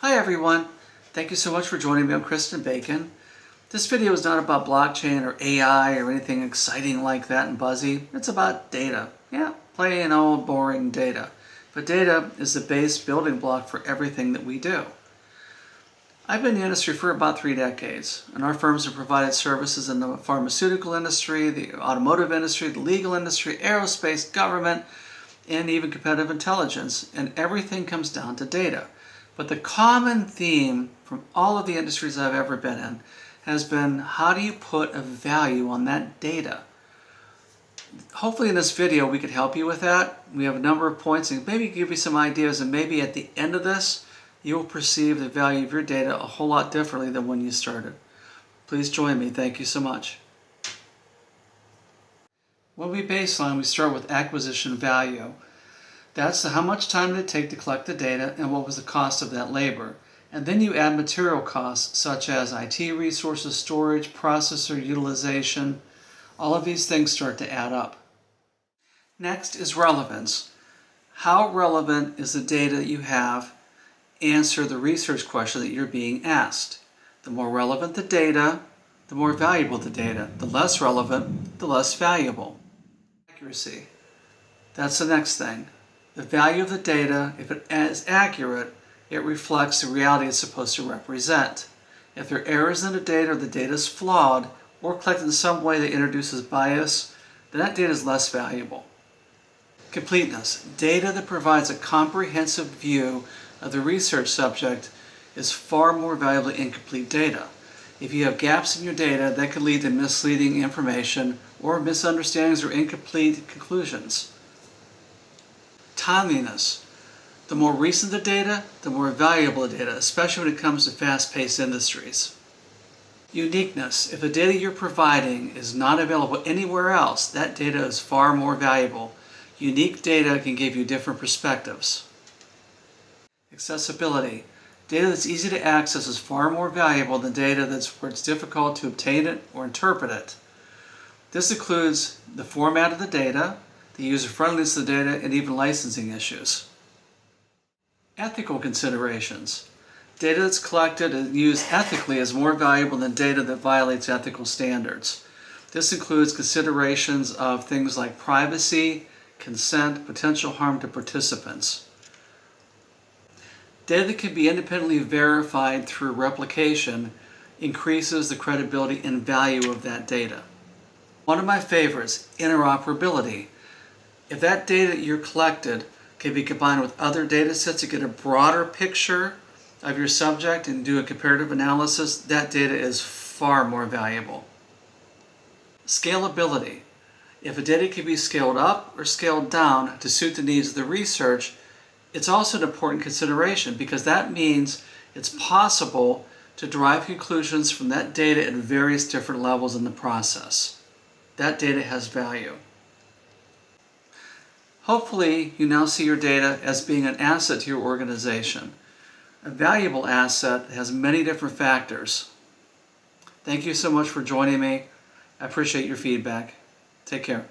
Hi everyone, thank you so much for joining me. I'm Kristen Bacon. This video is not about blockchain or AI or anything exciting like that and buzzy. It's about data. Yeah, plain old boring data. But data is the base building block for everything that we do. I've been in the industry for about 3 decades, and our firms have provided services in the pharmaceutical industry, the automotive industry, the legal industry, aerospace, government, and even competitive intelligence, and everything comes down to data. But the common theme from all of the industries I've ever been in has been, how do you put a value on that data? Hopefully in this video we could help you with that. We have a number of points and maybe give you some ideas, and maybe at the end of this you will perceive the value of your data a whole lot differently than when you started. Please join me. Thank you so much. When we baseline, we start with acquisition value. That's how much time did it take to collect the data and what was the cost of that labor. And then you add material costs such as IT resources, storage, processor utilization. All of these things start to add up. Next is relevance. How relevant is the data that you have? Answer the research question that you're being asked. The more relevant the data, the more valuable the data. The less relevant, the less valuable. Accuracy. That's the next thing. The value of the data, if it is accurate, it reflects the reality it's supposed to represent. If there are errors in the data or the data is flawed or collected in some way that introduces bias, then that data is less valuable. Completeness. Data that provides a comprehensive view of the research subject is far more valuable than incomplete data. If you have gaps in your data, that could lead to misleading information or misunderstandings or incomplete conclusions. Timeliness. The more recent the data, the more valuable the data, especially when it comes to fast-paced industries. Uniqueness. If the data you're providing is not available anywhere else, that data is far more valuable. Unique data can give you different perspectives. Accessibility. Data that's easy to access is far more valuable than data where it's difficult to obtain it or interpret it. This includes the format of the data, the user-friendliness of the data, and even licensing issues. Ethical considerations. Data that's collected and used ethically is more valuable than data that violates ethical standards. This includes considerations of things like privacy, consent, potential harm to participants. Data that can be independently verified through replication increases the credibility and value of that data. One of my favorites, interoperability. If that data that you're collected can be combined with other data sets to get a broader picture of your subject and do a comparative analysis, that data is far more valuable. Scalability. If a data can be scaled up or scaled down to suit the needs of the research, it's also an important consideration because that means it's possible to derive conclusions from that data at various different levels in the process. That data has value. Hopefully, you now see your data as being an asset to your organization. A valuable asset has many different factors. Thank you so much for joining me. I appreciate your feedback. Take care.